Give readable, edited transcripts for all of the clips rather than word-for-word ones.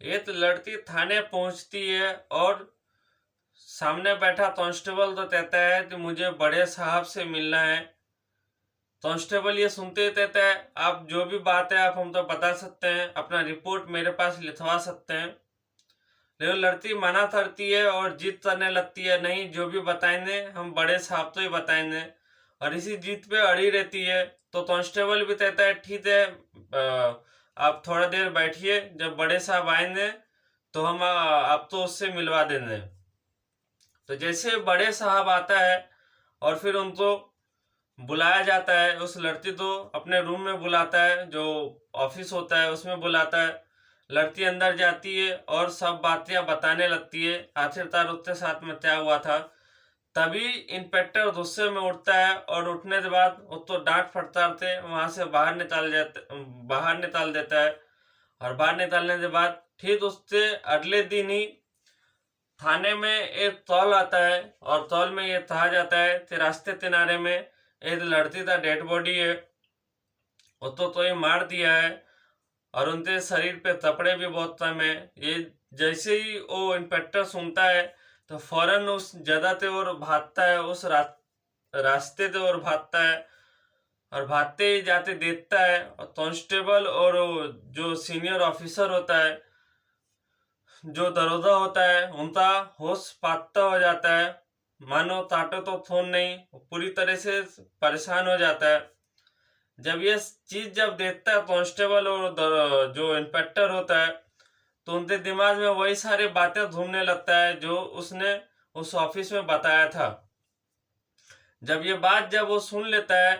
एक लड़की थाने पहुंचती है और सामने बैठा कांस्टेबल तो कहता है कि मुझे बड़े साहब से मिलना है। कांस्टेबल ये सुनते ही कहता है आप जो भी बात है आप हम तो बता सकते हैं, अपना रिपोर्ट मेरे पास लिखवा सकते हैं। लेकिन लड़की मना करती है और जिद करने लगती है, नहीं जो भी बताएंगे हम बड़े साहब तो ही बताएंगे। और इसी जिद पे अड़ी रहती है। तो कांस्टेबल भी कहता है ठीक है, आप थोड़ा देर बैठिए, जब बड़े साहब आएंगे तो हम आप तो उससे मिलवा देंगे। तो जैसे बड़े साहब आता है और फिर उनको बुलाया जाता है, उस लड़की को अपने रूम में बुलाता है, जो ऑफिस होता है उसमें बुलाता है। लड़की अंदर जाती है और सब बातें बताने लगती है, आखिरकार उसके साथ में क्या हुआ था। तभी इंस्पेक्टर गुस्से में उठता है और उठने के बाद उसको डांट फटकारते वहां से बाहर निकाल देता है। और बाहर निकालने के बाद ठीक उससे अगले दिन ही थाने में एक तौल आता है और तौल में ये कहा जाता है कि रास्ते किनारे में एक लड़की का डेड बॉडी है, वो तो ये मार दिया है और उनके शरीर पे कपड़े भी बहुत कम है। ये जैसे ही वो इंस्पेक्टर सुनता है तो फौरन उस जगह से और भागता है, उस रास्ते से और भागता है। और भागते ही जाते देखता है और कांस्टेबल और जो सीनियर ऑफिसर होता है, जो दरोगा होता है, उनका होश पाता हो जाता है। मानो काटो तो फोन नहीं, पूरी तरह से परेशान हो जाता है। जब ये चीज जब देखता है कांस्टेबल और जो इंस्पेक्टर होता है, तो उनके दिमाग में वही सारी बातें घूमने लगता है जो उसने उस ऑफिस में बताया था। जब ये बात जब वो सुन लेता है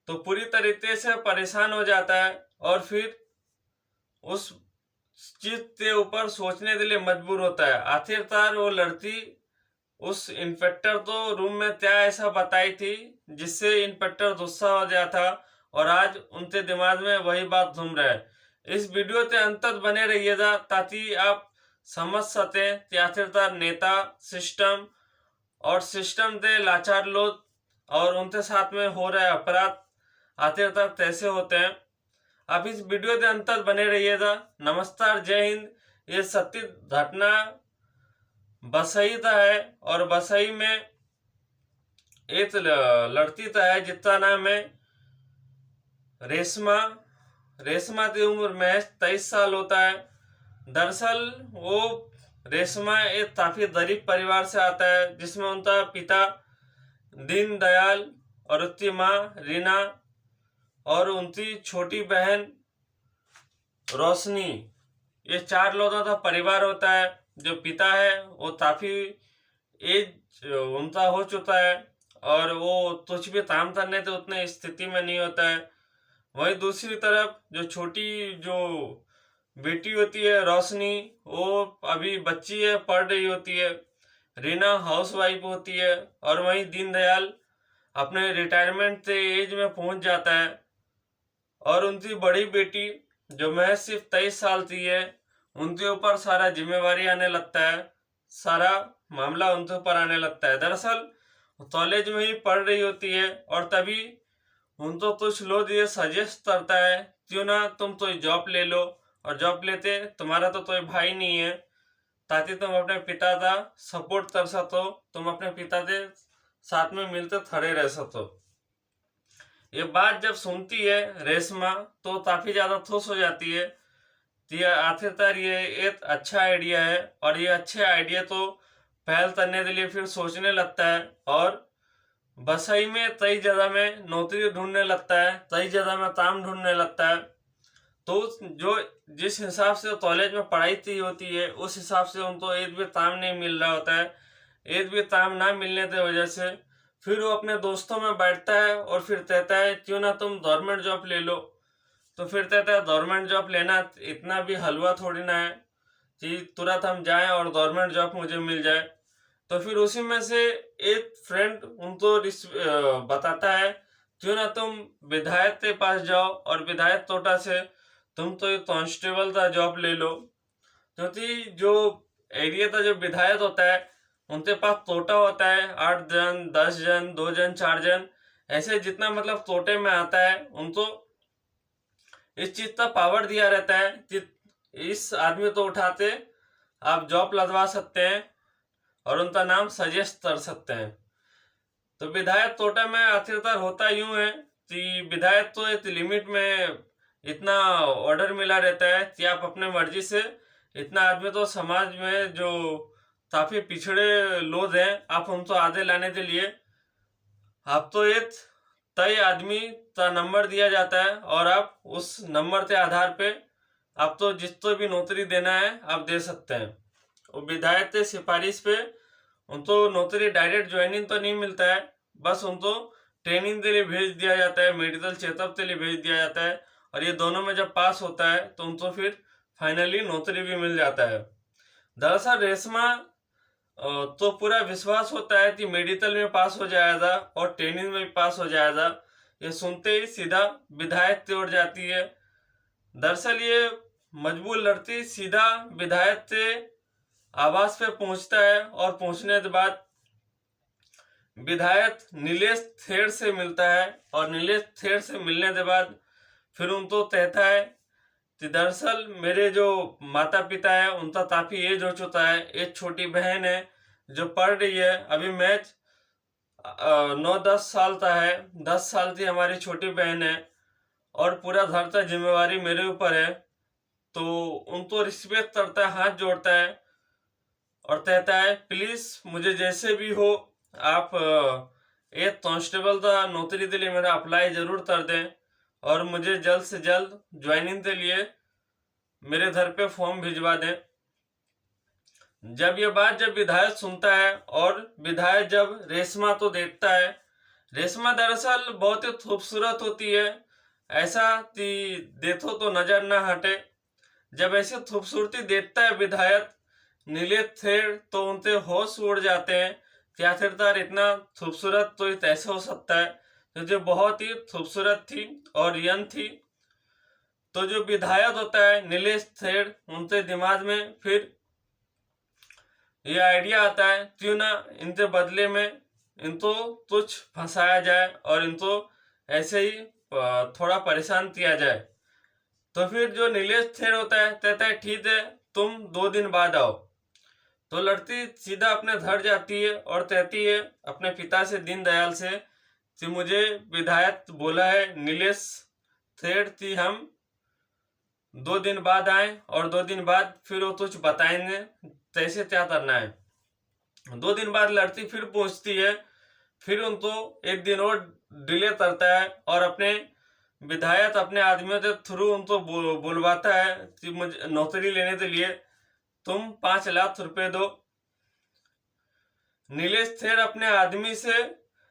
तो पूरी तरीके से परेशान हो जाता है और फिर उस चीज के ऊपर सोचने के लिए मजबूर होता है। आखिरकार वो लड़की उस इंस्पेक्टर तो रूम में क्या ऐसा बताई थी जिससे इंस्पेक्टर गुस्सा हो गया था और आज उनके दिमाग में वही बात घूम रहा है। इस वीडियो के अंत तक बने रहिएगा ताकि आप समझ सके कि आखिरकार नेता, सिस्टम और सिस्टम के लाचार लोग और उनके साथ में हो रहे अपराध आखिरकार कैसे होते हैं। आप इस वीडियो के अंत तक बने रहिएगा। नमस्कार, जय हिंद। ये सत्य घटना बसई का है और बसई में एक लड़की का है जिसका नाम है रेशमा। रेशमा की उम्र महज 23 साल होता है। दरअसल वो रेशमा एक काफी गरीब परिवार से आता है जिसमें उनका पिता दीनदयाल और उसकी माँ रीना और उनकी छोटी बहन रोशनी, ये 4 लोगों का परिवार होता है। जो पिता है वो काफी एज उनका हो चुका है और वो कुछ भी काम करने के उतने स्थिति में नहीं होता है। वहीं दूसरी तरफ जो छोटी जो बेटी होती है रोशनी, वो अभी बच्ची है, पढ़ रही होती है। रीना हाउसवाइफ होती है और वहीं दीनदयाल अपने रिटायरमेंट के एज में पहुंच जाता है। और उनकी बड़ी बेटी जो महज सिर्फ 23 साल की है, उनके ऊपर सारा जिम्मेवारी आने लगता है, सारा मामला उनके ऊपर आने लगता है। दरअसल कॉलेज में ही पढ़ रही होती है और तभी उनको कुछ लोग ये सजेस्ट करता है क्यों ना तुम तो जॉब ले लो, और जॉब लेते तुम्हारा तो कोई भाई नहीं है, ताकि तुम अपने पिता का सपोर्ट कर सको, तुम अपने पिता के साथ में मिलते खड़े रह सको। ये बात जब सुनती है रेशमा तो काफी ज्यादा खुश हो जाती है कि आखिरकार ये एक अच्छा आइडिया है। और ये अच्छे आइडिया तो पहल करने के लिए फिर सोचने लगता है और बसई में कई जगह में नौकरी ढूंढने लगता है, कई जगह में काम ढूंढने लगता है। तो जो जिस हिसाब से कॉलेज में पढ़ाई की होती है उस हिसाब से उनको एक भी काम नहीं मिल रहा होता है। एक भी काम ना मिलने की वजह से फिर वो अपने दोस्तों में बैठता है और फिर कहता है क्यों ना तुम गवर्नमेंट जॉब ले लो। तो फिर कहता है गवर्नमेंट जॉब लेना इतना भी हलवा थोड़ी ना है कि तुरंत हम जाएं और गवर्नमेंट जॉब मुझे मिल जाए। तो फिर उसी में से एक फ्रेंड उनको बताता है क्यों ना तुम विधायक के पास जाओ और विधायक तोटा से तुम तो ये कांस्टेबल का जॉब ले लो। क्योंकि जो एरिया का जो विधायक होता है उनके पास तोटा होता है 8 जन, 10 जन, 2 जन, 4 जन, ऐसे जितना मतलब तोटे में आता है उनको इस चीज का पावर दिया रहता है कि इस आदमी तो उठाते आप जॉब लदवा सकते हैं और उनका नाम सजेस्ट कर सकते हैं। तो विधायक तोटा में आखिरकार होता यूं है कि विधायक तो एक लिमिट में इतना ऑर्डर मिला रहता है कि आप अपने मर्जी से इतना आदमी तो समाज में जो काफी पिछड़े लोग हैं आप उनको आगे लाने के लिए आप तो एक तय आदमी का नंबर दिया जाता है और आप उस नंबर के आधार पे आप तो जिसको भी नौकरी देना है आप दे सकते हैं। और विधायक के सिफारिश पे उनको नौकरी डायरेक्ट ज्वाइनिंग तो नहीं मिलता है, बस उनको ट्रेनिंग के लिए भेज दिया जाता है, मेडिकल चेकअप के लिए भेज दिया जाता है और ये दोनों में जब पास होता है तो उनको फिर फाइनली नौकरी भी मिल जाता है। दरअसल रेशमा तो पूरा विश्वास होता है कि मेडिकल में पास हो जाएगा और ट्रेनिंग में भी पास हो जाएगा। ये सुनते ही सीधा विधायक की ओर जाती है। दरअसल ये मजबूर लड़की सीधा विधायक के आवास पे पहुंचता है और पहुंचने के बाद विधायक नीलेश थेर से मिलता है और नीलेश थेर से मिलने के बाद फिर उनको कहता है कि दरअसल मेरे जो माता पिता है उनका काफी एज हो चुका है, एक छोटी बहन है जो पढ़ रही है, अभी मैच 9-10 साल का है, 10 साल की हमारी छोटी बहन है और पूरा घर का जिम्मेवारी मेरे ऊपर है। तो उनको रिस्पेक्ट करता है, हाथ जोड़ता है और कहता है प्लीज मुझे जैसे भी हो आप एक कांस्टेबल का नौकरी के लिए मेरा अप्लाई जरूर कर दें और मुझे जल्द से जल्द ज्वाइनिंग के लिए मेरे घर पे फॉर्म भिजवा दें। जब ये बात जब विधायक सुनता है और विधायक जब रेशमा तो देखता है, रेशमा दरअसल बहुत ही खूबसूरत होती है, ऐसा कि देखो तो नजर ना हटे। जब ऐसी खूबसूरती देखता है विधायक नीलेश थेर तो उनके होश उड़ जाते हैं कि आखिरकार इतना खूबसूरत तो कैसे हो सकता है, तो जो बहुत ही खूबसूरत थी और यंग थी। तो जो विधायक होता है नीलेश थेर उनके दिमाग में फिर ये आइडिया आता है क्यों ना इनके बदले में इनको कुछ फंसाया जाए और इनको ऐसे ही थोड़ा परेशान किया जाए। तो फिर जो नीलेश थेर होता है कहता है ठीक है तुम 2 दिन बाद आओ। तो लड़की सीधा अपने घर जाती है और कहती है अपने पिता से दीनदयाल से कि मुझे विधायक बोला है नीलेश थेर कि हम 2 दिन बाद आए और 2 दिन बाद फिर वो कुछ बताएंगे कैसे क्या करना है। 2 दिन बाद लड़की फिर पहुंचती है, फिर उनको एक दिन और डिले करता है और अपने विधायक अपने आदमियों के थ्रू उनको बुलवाता है कि मुझे नौकरी लेने के लिए तुम 5 लाख रुपए दो। नीलेश थेर अपने आदमी से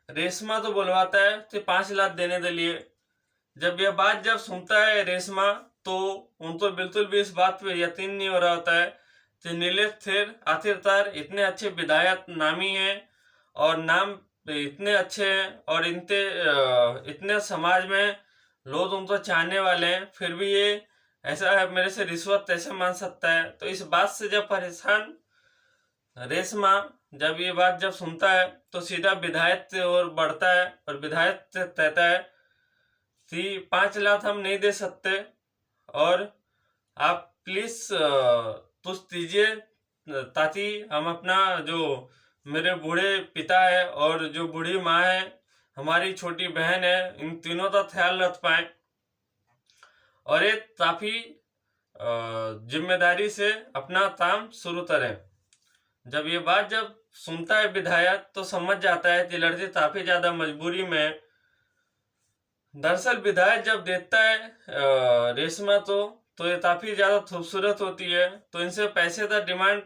रेशमा तो बुलवाता है कि 5 लाख देने के लिए। जब यह बात जब सुनता है रेशमा तो उनको बिल्कुल भी इस बात पे यकीन नहीं हो रहा होता है कि नीलेश थेर आखिरकार इतने अच्छे विधायक नामी हैं और नाम इतने अच्छे हैं और इनके इतने समाज में लोग उनको चाहने वाले हैं, फिर भी ये ऐसा है मेरे से रिश्वत कैसे मांग सकता है। तो इस बात से जब परेशान रेशमा जब ये बात जब सुनता है तो सीधा विधायक की ओर बढ़ता है और विधायक से कहता है कि 5 लाख हम नहीं दे सकते और आप प्लीज कुछ दीजिए ताकि हम अपना जो मेरे बूढ़े पिता है और जो बूढ़ी माँ है हमारी छोटी बहन है इन तीनों का ख्याल रख पाए और एक काफी जिम्मेदारी से अपना काम शुरू करें। जब ये बात जब सुनता है विधायक तो समझ जाता है कि लड़की काफी ज्यादा मजबूरी में है। दरअसल विधायक जब देखता है रेशमा तो ये काफी ज्यादा खूबसूरत होती है, तो इनसे पैसे का डिमांड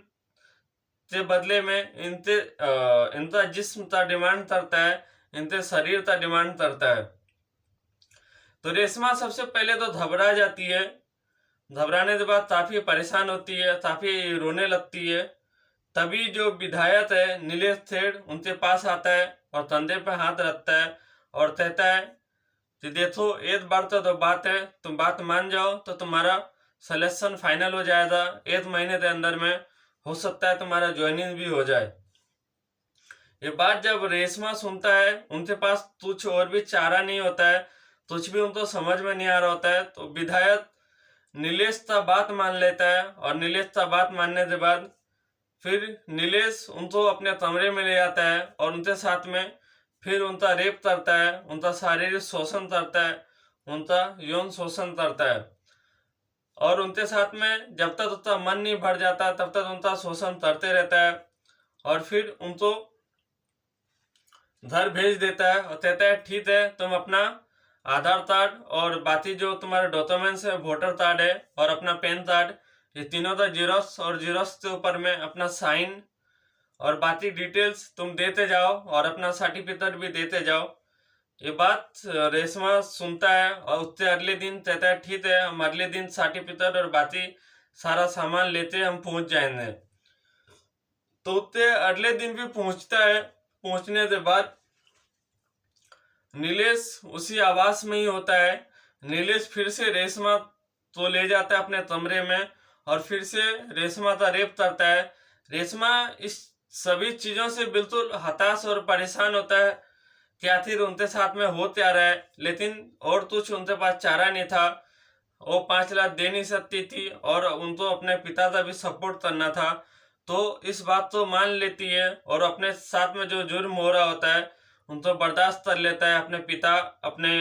के बदले में इनका जिस्म का डिमांड करता है, इनके शरीर का डिमांड करता है। तो रेशमा सबसे पहले तो घबरा जाती है, घबराने के बाद काफी परेशान होती है, काफी रोने लगती है। तभी जो विधायक है नीलेश थेर उनके पास आता है और कंधे पे हाथ रखता है और कहता है कि देखो एक बार तो बात है, तुम बात मान जाओ तो तुम्हारा सिलेक्शन फाइनल हो जाएगा, 1 महीने के अंदर में हो सकता है तुम्हारा ज्वाइनिंग भी हो जाए। ये बात जब रेशमा सुनता है उनके पास कुछ और भी चारा नहीं होता है, कुछ भी उनको समझ में नहीं आ रहा होता है। तो विधायक नीलेश का बात मान लेता है और नीलेश का बात मानने के बाद फिर नीलेश उनको अपने कमरे में ले जाता है और उनके साथ में फिर उनका रेप करता है, उनका शारीरिक शोषण करता है, उनका यौन शोषण करता है और उनके साथ में जब तक उनका मन नहीं भर जाता तब तक उनका शोषण करते रहता है और फिर उनको घर भेज देता है और कहता है ठीक है, तुम अपना आधार कार्ड और बाकी जो तुम्हारे डॉक्यूमेंट्स है, वोटर कार्ड है और अपना पैन कार्ड, ये तीनों का जीरोक्स और जीरोक्स के ऊपर में अपना साइन और बाकी डिटेल्स तुम देते जाओ और अपना सर्टिफिकेट भी देते जाओ। ये बात रेशमा सुनता है और उससे अगले दिन कहता है ठीक है, हम अगले दिन सर्टिफिकेट और बाकी सारा सामान लेते हम पहुंच जाएंगे। तो उससे अगले दिन भी पहुंचता है। पहुंचने के बाद नीलेश उसी आवास में ही होता है। नीलेश फिर से रेशमा तो ले जाता है अपने कमरे में और फिर से रेशमा का रेप करता है। रेशमा इस सभी चीजों से बिल्कुल हताश और परेशान होता है कि आखिर उनके साथ में हो क्या रहा है, लेकिन और कुछ उनके पास चारा नहीं था। वो 5 लाख दे नहीं सकती थी और उनको अपने पिता का भी सपोर्ट करना था, तो इस बात को मान लेती है और अपने साथ में जो जुर्म हो रहा होता है उनको बर्दाश्त कर लेता है। अपने पिता, अपने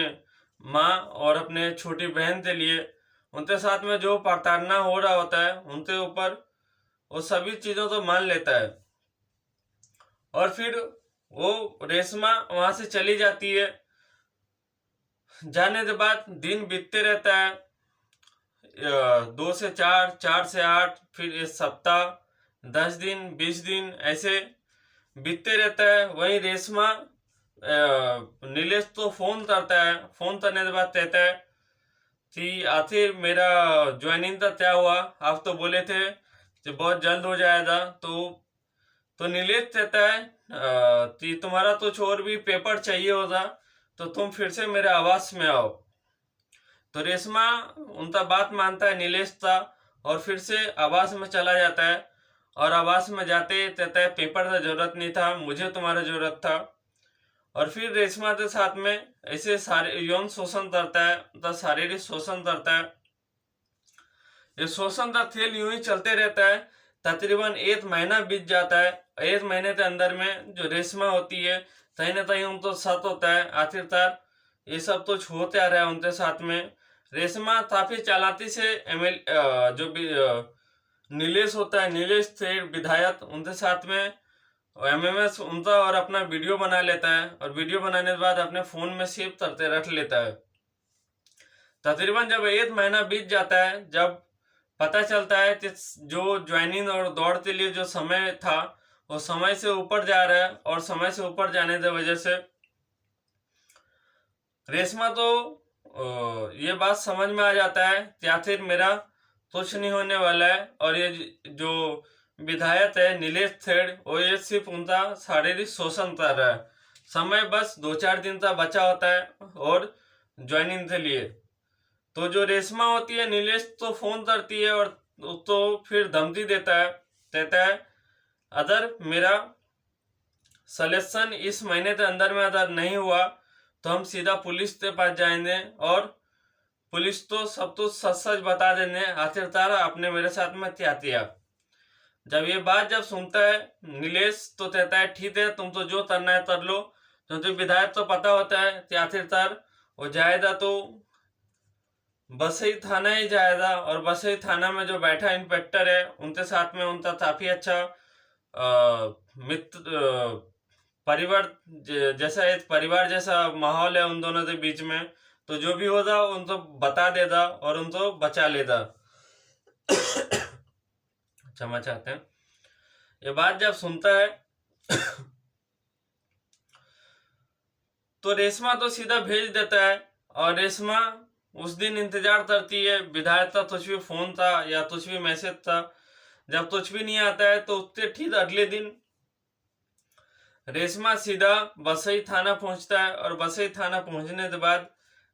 माँ और अपने छोटी बहन के लिए उनके साथ में जो प्रताड़ना हो रहा होता है उनके ऊपर वो सभी चीज़ों को मान लेता है और फिर वो रेशमा वहां से चली जाती है। जाने के बाद दिन बीतते रहता है, 2 से 4, 4 से 8, फिर एक सप्ताह, 10 दिन, 20 दिन ऐसे बीतते रहता है। वहीं रेशमा नीलेश तो फोन करता है। फोन करने के बाद कहता है कि आखिर मेरा ज्वाइनिंग का क्या हुआ, आप तो बोले थे कि बहुत जल्द हो जाएगा। तो नीलेश कहता है कि तुम्हारा कुछ और भी पेपर चाहिए होगा तो तुम फिर से मेरे आवास में आओ। तो रेशमा उनका बात मानता है नीलेश का और फिर से आवास में चला जाता है और आवास में जाते कहता है पेपर का जरूरत नहीं था, मुझे तुम्हारा जरूरत था। और फिर रेशमा के साथ में ऐसे सारे यौन शोषण करता है, मतलब शारीरिक शोषण करता है। ये शोषण का खेल यूं ही चलते रहता है। तकरीबन 1 महीना बीत जाता है। 1 महीने के अंदर में जो रेशमा होती है कहीं ना कहीं उनको शक होता है आखिरकार ये सब तो होते आ रहा है उनके साथ में। रेशमा काफी चालाकी से जो भी नीलेश होता है, नीलेश थे विधायक, उनके साथ में एमएमएस उनका और अपना वीडियो बना लेता है और वीडियो बनाने के बाद अपने फोन में सेव करते रख लेता है। तकरीबन जब 1 महीना बीत जाता है, जब पता चलता है कि जो ज्वाइनिंग और दौड़ के लिए जो समय था वो समय से ऊपर जा रहा है और समय से ऊपर जाने की वजह से रेशमा तो ये बात समझ में आ जाता है कि आखिर मेरा कुछ नहीं होने वाला है और ये जो विधायक है नीलेश थेड़ वो ये सिर्फ उनका शारीरिक शोषण कर रहा है। समय बस 2-4 दिन का बचा होता है और ज्वाइनिंग के लिए। तो जो रेशमा होती है, नीलेश तो फोन करती है और तो फिर धमकी देता है, कहता है अगर मेरा सिलेक्शन इस महीने के अंदर में अगर नहीं हुआ तो हम सीधा पुलिस के पास जाएंगे और पुलिस तो सब तो सच सच बता देंगे आखिरकार आपने मेरे साथ में क्या किया। जब ये बात जब सुनता है नीलेश तो कहता है ठीक है, तुम तो जो करना है कर लो, क्योंकि विधायक तो पता होता है कि आखिरकार वो जाएगा तो बसई थाना ही जाएगा और बसई थाना में जो बैठा इंस्पेक्टर है उनके साथ में उनका काफी अच्छा मित्र परिवार जैसा, एक परिवार जैसा माहौल है उन दोनों के बीच में। तो जो भी होगा उनको बता देगा और उनको बचा लेगा। क्षमा चाहते हैं। ये बात जब सुनता है तो रेशमा तो सीधा भेज देता है और रेशमा उस दिन इंतजार करती है। विधायक का कुछ भी फोन था या कुछ भी मैसेज था, जब कुछ भी नहीं आता है तो उससे ठीक अगले दिन रेशमा सीधा बसई थाना पहुंचता है और बसई थाना पहुंचने के बाद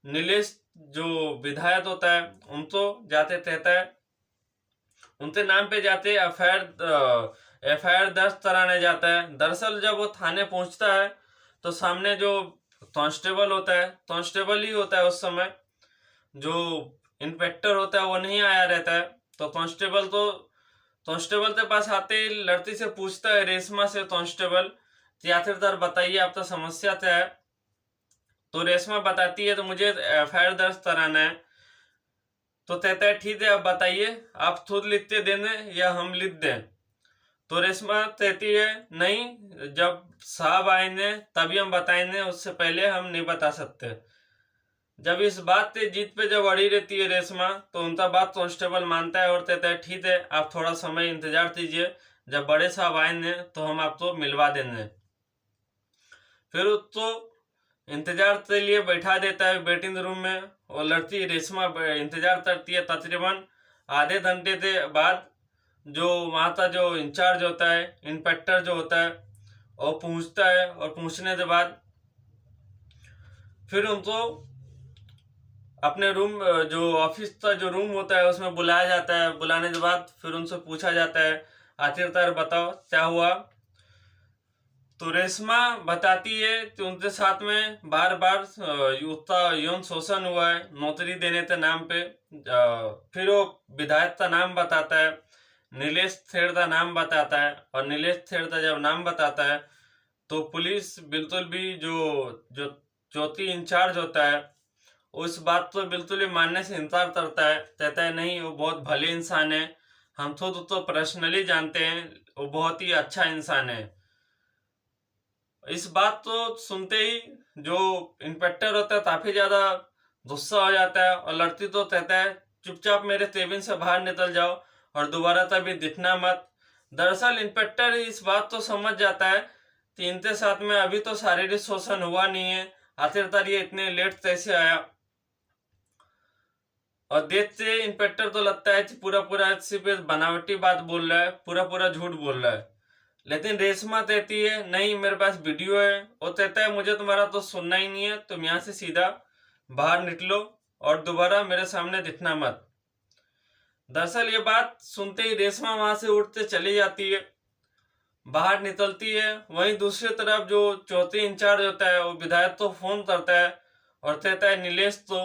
नीलेश जो विधायक होता है उनको जाते कहता है, उनके नाम पे जाते एफआईआर दर्ज कराने जाता है। दरअसल जब वो थाने पहुंचता है तो सामने जो कांस्टेबल होता है, कांस्टेबल ही होता है उस समय, जो इंस्पेक्टर होता है वो नहीं आया रहता है। तो कांस्टेबल के पास आते ही लड़की से पूछता है रेशमा से कांस्टेबल, आखिरदार बताइए आप तो समस्या क्या है। तो रेशमा बताती है तो मुझे एफआईआर दर्ज कराना है। तो कहता है ठीक है आप बताइए, आप खुद लिखते देने या हम लिख दें। तो रेशमा कहती है नहीं, जब साहब आएंगे तभी हम बताएंगे, उससे पहले हम नहीं बता सकते। जब इस बात से जीत पे जब अड़ी रहती है रेशमा, तो उनका बात कांस्टेबल मानता है और कहता है ठीक है आप थोड़ा समय इंतजार कीजिए, जब बड़े साहब आएंगे तो हम आपको मिलवा देंगे। फिर उसको इंतजार के लिए बैठा देता है वेटिंग रूम में, और लड़की रेशमा इंतजार करती है। तकरीबन आधे घंटे के बाद जो वहाँ का जो इंचार्ज होता है, इंस्पेक्टर जो होता है, वो पूछता है, और पूछने के बाद फिर उनको अपने रूम, जो ऑफिस का जो रूम होता है उसमें बुलाया जाता है। बुलाने के बाद फिर उनसे पूछा जाता है आखिरकार बताओ क्या हुआ। तो रेशमा बताती है कि उनके साथ में बार बार उसका यौन शोषण हुआ है नौकरी देने के नाम पे। फिर वो विधायक का नाम बताता है, नीलेश खेर का नाम बताता है, और नीलेश खेर का जब नाम बताता है तो पुलिस बिल्कुल भी जो जो चौथी इंचार्ज होता है उस बात को बिल्कुल भी मानने से इनकार करता है। कहता है नहीं वो बहुत भले इंसान है, हम खुद तो पर्सनली जानते हैं, वो बहुत ही अच्छा इंसान है। इस बात को सुनते ही जो इंस्पेक्टर होता है काफी ज्यादा गुस्सा हो जाता है, और लड़की तो कहता है चुपचाप मेरे केबिन से बाहर निकल जाओ और दोबारा कभी दिखना मत। दरअसल इंस्पेक्टर इस बात को समझ जाता है कि इनके साथ में अभी तो शारीरिक शोषण हुआ नहीं है, आखिरकार ये इतने लेट कैसे आया। और देख से इंस्पेक्टर तो लगता है कि पूरा पूरा सिर्फ बनावटी बात बोल रहा है, पूरा पूरा झूठ बोल रहा है। लेकिन रेशमा कहती है नहीं मेरे पास वीडियो है। वो कहता है मुझे तुम्हारा तो सुनना ही नहीं है, तुम यहाँ से सीधा बाहर निकलो और दोबारा मेरे सामने दिखना मत। दरअसल ये बात सुनते ही रेशमा वहां से उठते चली जाती है, बाहर निकलती है। वहीं दूसरी तरफ जो चौथी इंचार्ज होता है वो विधायक को फोन करता है और कहता है नीलेश तो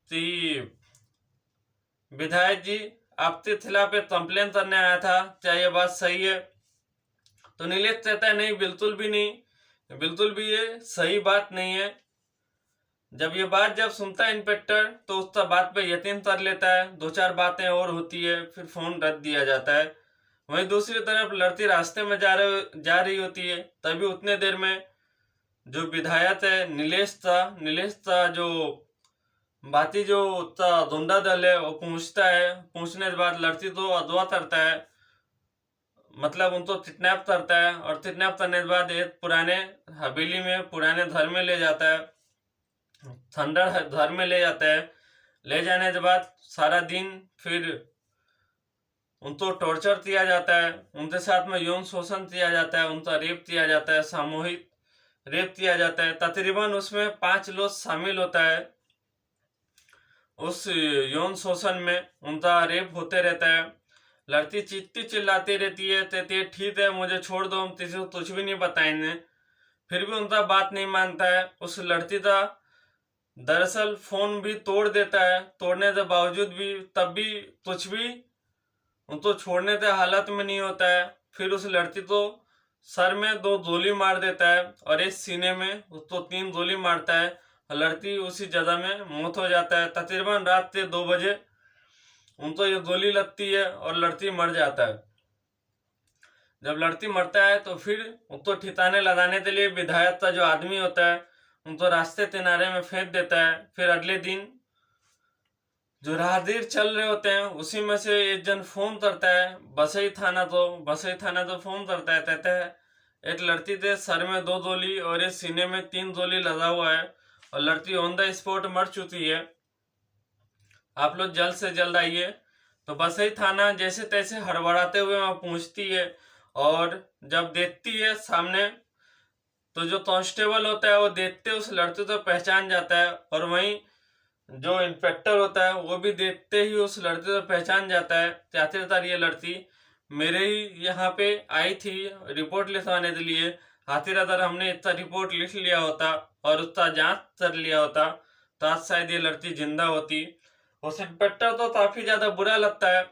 कि विधायक जी आपके खिलाफ एक कंप्लेन करने आया था, क्या ये बात सही है। तो नीलेश कहता है नहीं बिल्कुल भी नहीं, बिल्कुल भी ये सही बात नहीं है। जब ये बात जब सुनता है इंस्पेक्टर तो उसका बात पे यकीन कर लेता है, दो चार बातें और होती है, फिर फोन रख दिया जाता है। वहीं दूसरी तरफ लड़की रास्ते में जा रही होती है, तभी उतने देर में जो विधायक है नीलेश था जो बाकी जो उसका गुंडा दल है वो पूछता है। पूछने के बाद लड़की तो अगवा करता है, मतलब उनको किडनैप करता है, और किडनैप करने के बाद एक पुराने हवेली में पुराने घर में ले जाता है, थंडर घर में ले जाता है। ले जाने के बाद सारा दिन फिर उनको टॉर्चर किया जाता है, उनके साथ में यौन शोषण किया जाता है, उनका रेप किया जाता है, सामूहिक रेप किया जाता है। तकरीबन उसमें 5 लोग शामिल होता है। उस यौन शोषण में उनका रेप होते रहता है। लड़की चीखती चिल्लाती रहती है, कहती है ठीक है मुझे छोड़ दो, हम किसी को कुछ भी नहीं बताएंगे। फिर भी उनका बात नहीं मानता है। उस लड़की का दरअसल फोन भी तोड़ देता है, तोड़ने के बावजूद भी तब भी कुछ भी उनको छोड़ने के हालत में नहीं होता है। फिर उस लड़की को सर में 2 गोली मार देता है और इस सीने में उसको 3 गोली मारता है, और लड़की उसी जगह में मौत हो जाता है। तकरीबन रात के 2 बजे उनको ये गोली लगती है और लड़की मर जाता है। जब लड़की मरता है तो फिर उसको ठिकाने लगाने के लिए विधायक का जो आदमी होता है उनको रास्ते किनारे में फेंक देता है। फिर अगले दिन जो राहगीर चल रहे होते हैं उसी में से एक जन फोन करता है बसई थाना तो फोन करता है, कहता है एक लड़की के सर में 2 गोली और एक सीने में 3 गोली लगा हुआ है, और लड़की ऑन द स्पॉट मर चुकी है, आप लोग जल्द से जल्द आइए। तो बसई थाना जैसे तैसे हड़बड़ाते हुए वहां पहुंचती है, और जब देखती है सामने तो जो कांस्टेबल होता है वो देखते उस लड़के को पहचान जाता है, और वहीं जो इंस्पेक्टर होता है वो भी देखते ही उस लड़के को पहचान जाता है। आखिरकार ये लड़की मेरे ही यहाँ पे आई थी रिपोर्ट लिखवाने के लिए, आखिरकार हमने इतना रिपोर्ट लिख लिया होता और उसका जांच कर लिया होता तो आज शायद ये लड़की जिंदा होती। उस इंस्पेक्टर तो काफी ज्यादा बुरा लगता है,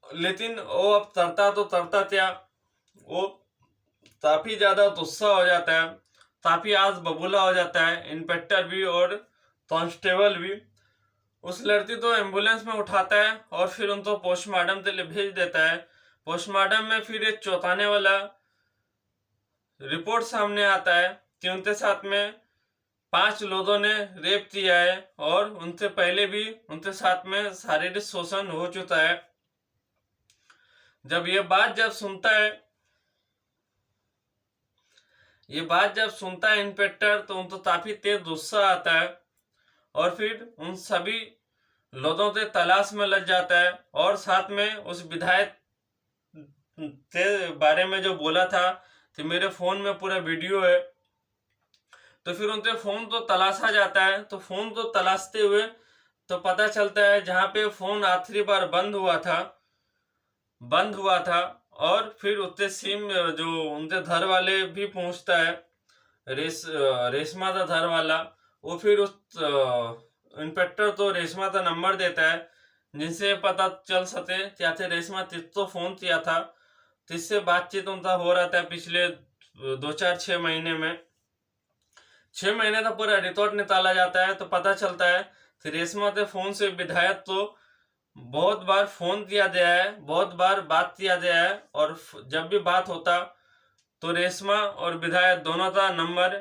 लेकिन वो अब तरता तो तरता क्या, वो काफी ज्यादा गुस्सा हो जाता है, काफी आज बबूला हो जाता है इंस्पेक्टर भी और कांस्टेबल भी। उस लड़की तो एम्बुलेंस में उठाता है और फिर उनको पोस्टमार्टम के लिए भेज देता है। पोस्टमार्टम में फिर एक चौंकाने वाला रिपोर्ट सामने आता है कि उनके साथ में 5 लोगों ने रेप किया है और उनसे पहले भी उनके साथ में शारीरिक शोषण हो चुका है। जब ये बात जब सुनता है इंस्पेक्टर, तो उनको काफी तेज गुस्सा आता है और फिर उन सभी लोगों के तलाश में लग जाता है और साथ में उस विधायक के बारे में जो बोला था कि मेरे फोन में पूरा वीडियो है, तो फिर उनके फोन तो तलाशा जाता है। तो फोन तो तलाशते हुए तो पता चलता है जहां पे फोन आखिरी बार बंद हुआ था और फिर उससे सिम जो उनके घर वाले भी पहुंचता है, रेशमा का घर वाला, वो फिर उस इंस्पेक्टर तो रेशमा का नंबर देता है जिनसे पता चल सके क्या थे रेशमा तो फोन किया था, जिससे बातचीत उनका हो रहा था पिछले 2-4-6 महीने में। 6 महीने का पूरा रिकॉर्ड निकाला जाता है तो पता चलता है कि रेशमा के फोन से विधायक तो बहुत बार फोन किया गया है, बहुत बार बात किया गया है, और जब भी बात होता तो रेशमा और विधायक दोनों का नंबर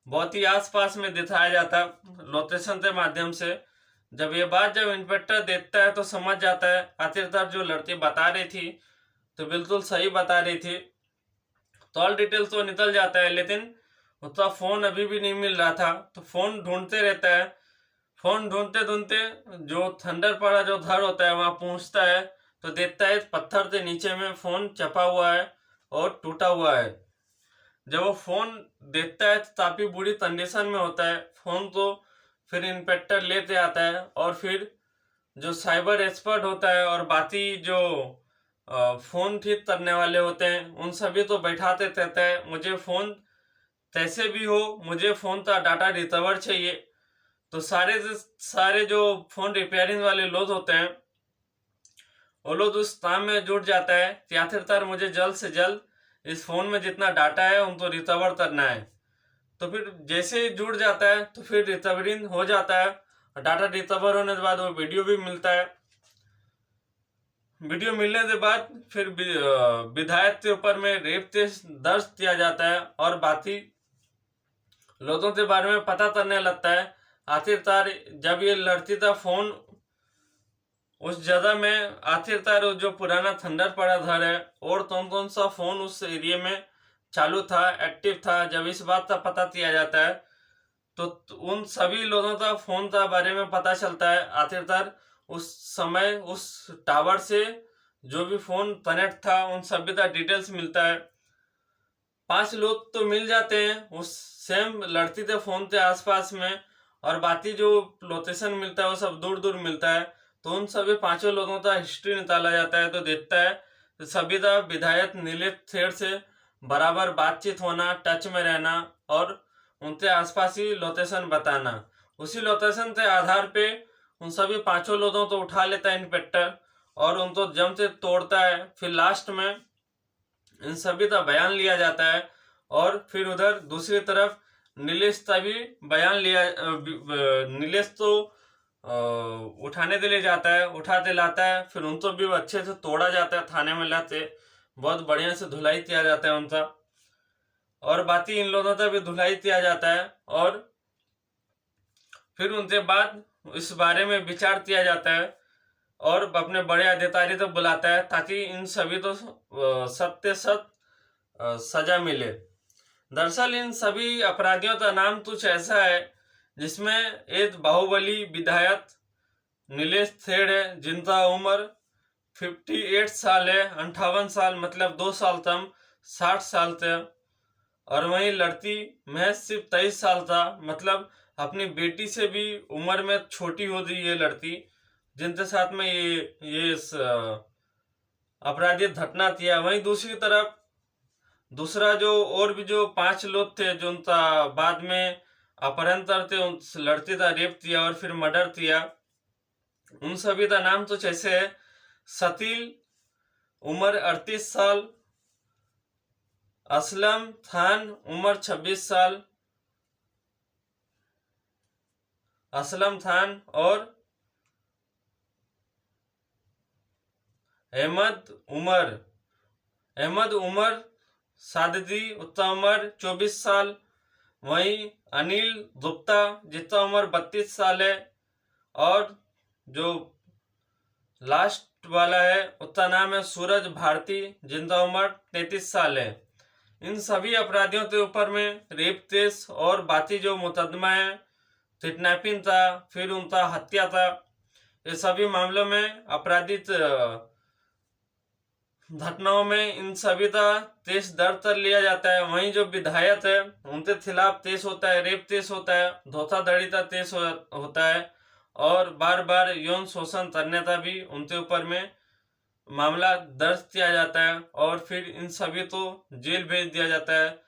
बहुत ही आसपास में दिखाया जाता लोकेशन के माध्यम से। जब इंस्पेक्टर देखता है तो समझ जाता है आखिरकार जो लड़की बता रही थी तो बिल्कुल सही बता रही थी। तो ऑल डिटेल्स तो निकल जाता है, लेकिन उसका फोन अभी भी नहीं मिल रहा था। तो फोन ढूंढते रहता है, फोन ढूंढते ढूंढते जो थंडर पड़ा जो घर होता है वहां पहुंचता है तो देखता है पत्थर के नीचे में फोन चपा हुआ है और टूटा हुआ है। जब वो फोन देखता है तो काफी बुरी कंडीशन में होता है फोन, तो फिर इंस्पेक्टर लेते आता है और फिर जो साइबर एक्सपर्ट होता है और बाकी जो फोन ठीक करने वाले होते हैं उन सभी तो बैठाते रहते हैं, मुझे फोन कैसे भी हो, मुझे फोन का डाटा रिकवर चाहिए। तो सारे जो फोन रिपेयरिंग वाले लोग होते हैं वो लोग उस काम में जुट जाता है कि आखिरकार मुझे जल्द से जल्द इस फोन में जितना डाटा है उनको रिकवर करना है। तो फिर जैसे ही जुड़ जाता है तो फिर रिकवरिंग हो जाता है और डाटा रिकवर होने के बाद वो वीडियो भी मिलता है। वीडियो मिलने के बाद फिर विधायक के ऊपर में रेप केस दर्ज किया जाता है और बाकी लोगों के बारे में पता करने लगता है। आखिरकार जब ये लड़की का फोन उस जगह में, आखिरकार जो पुराना थंडर पड़ा घर है और कौन सा फोन उस एरिया में चालू था, एक्टिव था, जब इस बात का पता किया जाता है तो उन सभी लोगों का फोन का बारे में पता चलता है। आखिरकार उस समय उस टावर से जो भी फोन कनेक्ट था उन सभी का डिटेल्स मिलता है। 5 लोग तो मिल जाते हैं उस सेम लड़की के फोन के आसपास में, और बाकी जो लोकेशन मिलता है वो सब दूर दूर मिलता है। तो उन सभी 5 लोगों का हिस्ट्री निकाला जाता है तो देखता है तो सभी का विधायक नीलेश खेर से बराबर बातचीत होना, टच में रहना और उनके आसपास ही लोकेशन बताना। उसी लोकेशन के आधार पे उन सभी 5 लोगों को उठा लेता है इंस्पेक्टर और उनको जम से तोड़ता है। फिर लास्ट में इन सभी का बयान लिया जाता है और फिर उधर दूसरी तरफ नीलेश का भी बयान लिया। नीलेश तो उठाने के लिए जाता है, उठा के लाता है, फिर उनको भी अच्छे से तोड़ा जाता है, थाने में लाते बहुत बढ़िया से धुलाई किया जाता है उनका, और बाकी इन लोगों का भी धुलाई किया जाता है। और फिर उनके बाद इस बारे में विचार किया जाता है और अपने बड़े अधिकारी तो बुलाता है ताकि इन सभी तो सत्य सजा मिले। दरअसल इन सभी अपराधियों का नाम कुछ ऐसा है जिसमें एक बाहुबली विधायक नीलेश खेर है जिनका उम्र 58 साल है, 58 साल मतलब 2 साल कम, 60 साल थे। और वही लड़की महज सिर्फ 23 साल था, मतलब अपनी बेटी से भी उम्र में छोटी हो गई ये लड़की, जिनके साथ में ये अपराधी घटना किया। वहीं दूसरी तरफ दूसरा जो और भी जो 5 लोग थे जो उनका बाद में अपहरण करते, उस लड़की का रेप किया और फिर मर्डर किया, उन सभी का नाम तो जैसे है सतील, उम्र 38 साल, असलम खान, उम्र 26 साल, असलम खान और अहमद उमर सादगी, उत्ता उम्र 24 साल। वहीं अनिल गुप्ता जिसका उम्र 32 साल है, और जो लास्ट वाला है उसका नाम है सूरज भारती जिनका उम्र 33 साल है। इन सभी अपराधियों के ऊपर में रेप केस और बाकी जो मुकदमा है, किडनैपिंग था, फिर उनका हत्या था, ये सभी मामलों में आपराधिक घटनाओं में इन सभी का केस दर्ज कर लिया जाता है। वहीं जो विधायक है उनके खिलाफ केस होता है, रेप केस होता है, धोखाधड़ी का केस होता है, और बार बार यौन शोषण करने का भी उनके ऊपर में मामला दर्ज किया जाता है, और फिर इन सभी को जेल भेज दिया जाता है।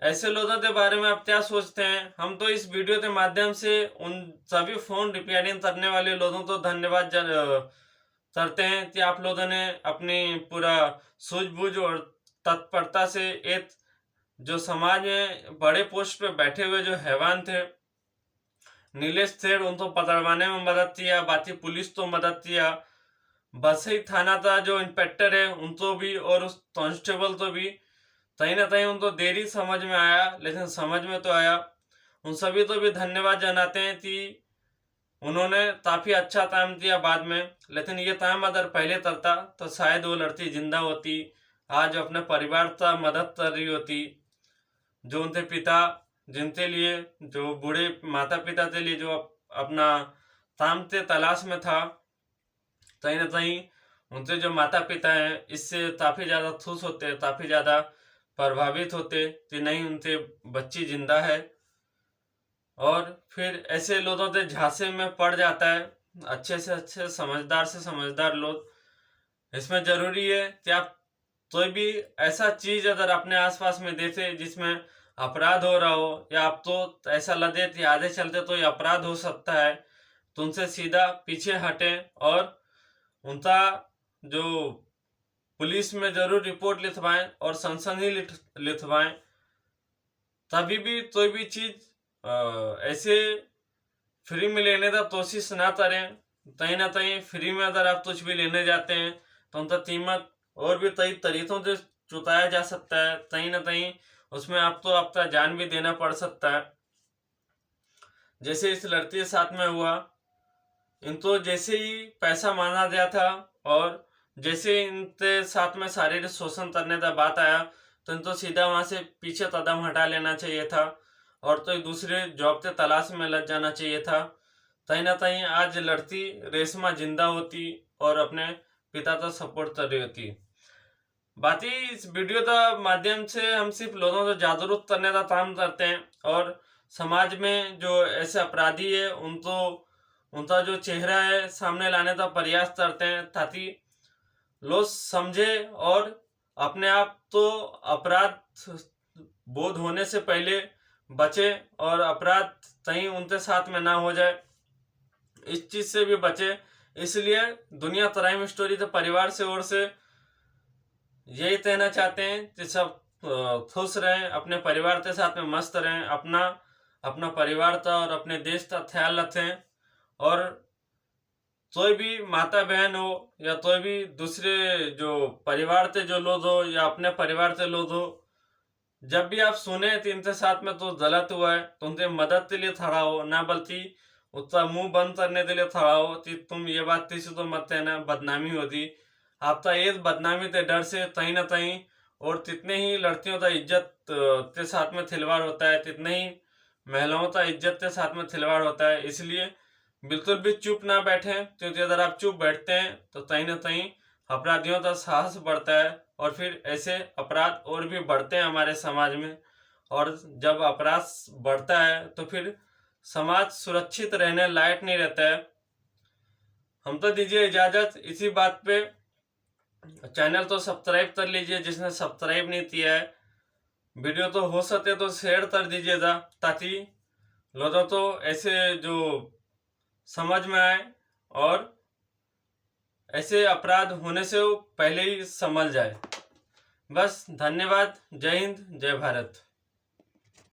ऐसे लोगों के बारे में आप क्या सोचते हैं? हम तो इस वीडियो के माध्यम से उन सभी फोन रिपेयरिंग करने वाले लोगों को धन्यवाद करते हैं कि आप लोगों ने अपनी पूरा सूझबूझ और तत्परता से एक जो समाज में बड़े पोस्ट पे बैठे हुए जो हैवान थे, नीलेश थेर, उनको पकड़वाने में मदद किया, बाकी पुलिस तो मदद किया, बसई थाना का जो इंस्पेक्टर है उनको भी, और उस कांस्टेबल को भी कहीं ना कहीं उनको देरी समझ में आया, लेकिन समझ में तो आया। उन सभी को भी धन्यवाद जनाते हैं कि उन्होंने काफी अच्छा काम किया बाद में, लेकिन ये काम अगर पहले करता तो शायद वो लड़की जिंदा होती, आज अपने परिवार का मदद कर रही होती। जो उनके पिता, जिनके लिए, जो बूढ़े माता पिता के लिए जो अपना काम के तलाश में था, कहीं ना कहीं उनके जो माता पिता हैं इससे काफी ज्यादा खुश होते, काफी ज्यादा प्रभावित होते कि नहीं उनके बच्ची जिंदा है। और फिर ऐसे लोगों के झांसे में पड़ जाता है अच्छे से अच्छे, समझदार से समझदार लोग। इसमें जरूरी है कि आप कोई भी ऐसा चीज अगर अपने आसपास में देखे जिसमें अपराध हो रहा हो, या आप तो ऐसा लगे कि आगे चलते तो ये अपराध हो सकता है, तो उनसे सीधा पीछे हटें और उनका जो पुलिस में जरूर रिपोर्ट लिखवाएं और सनसनी लिखवाएं। तभी भी कोई भी चीज ऐसे फ्री में लेने का कोशिश ना करें। कहीं ना कहीं फ्री में अगर आप कुछ भी लेने जाते हैं तो उनका कीमत और भी कई तरीकों से चुकाया जा सकता है, कहीं ना कहीं उसमें आपको आपका जान भी देना पड़ सकता है। जैसे इस लड़की के साथ में हुआ, इनको जैसे ही पैसा मांगा गया था और जैसे इनके साथ में शारीरिक शोषण करने का बात आया, तो इनको सीधा वहां से पीछे कदम हटा लेना चाहिए था और तो दूसरे जॉब के तलाश में लग जाना चाहिए था। कहीं ना कहीं आज लड़की रेशमा जिंदा होती और अपने पिता का सपोर्ट कर रही होती। बाकी इस वीडियो का माध्यम से हम सिर्फ लोगों को जागरूक करने का काम करते हैं और समाज में जो ऐसे अपराधी है उनको उनका जो चेहरा है सामने लाने का प्रयास करते हैं, ताकि लोग समझे और अपने आप तो अपराध बोध होने से पहले बचे और अपराध कहीं उनके साथ में ना हो जाए, इस चीज से भी बचे। इसलिए दुनिया क्राइम स्टोरी के परिवार से ओर से यही कहना चाहते हैं कि सब खुश रहें, अपने परिवार के साथ में मस्त रहें, अपना परिवार का और अपने देश का ख्याल रखें। और कोई भी माता बहन हो या कोई भी दूसरे जो परिवार के जो लोग हो या अपने परिवार के लोग हो, जब भी आप सुने कि इनके साथ में तो गलत हुआ है तो उनके मदद के लिए खड़ा हो, ना बल्कि उसका मुंह बंद करने के लिए खड़ा हो कि तुम ये बात किसी तो मत कहना, बदनामी होती। आपका एक बदनामी के डर से कहीं ना कहीं और कितने ही लड़कियों का इज्जत के साथ में खिलवाड़ होता है, कितने ही महिलाओं का इज्जत के साथ में खिलवाड़ होता है। इसलिए बिल्कुल भी चुप ना बैठे, क्योंकि अगर आप चुप बैठते हैं तो कहीं ना कहीं अपराधियों का साहस बढ़ता है और फिर ऐसे अपराध और भी बढ़ते हैं हमारे समाज में। और जब अपराध बढ़ता है तो फिर समाज सुरक्षित रहने लायक नहीं रहता है। हम तो दीजिए इजाजत इसी बात पे। चैनल तो सब्सक्राइब कर लीजिए जिसने सब्सक्राइब नहीं किया है, वीडियो तो हो सके तो शेयर कर दीजिएगा ताकि लोगों तो ऐसे जो समझ में आए और ऐसे अपराध होने से वो पहले ही संभल जाए। बस, धन्यवाद। जय हिंद, जय भारत।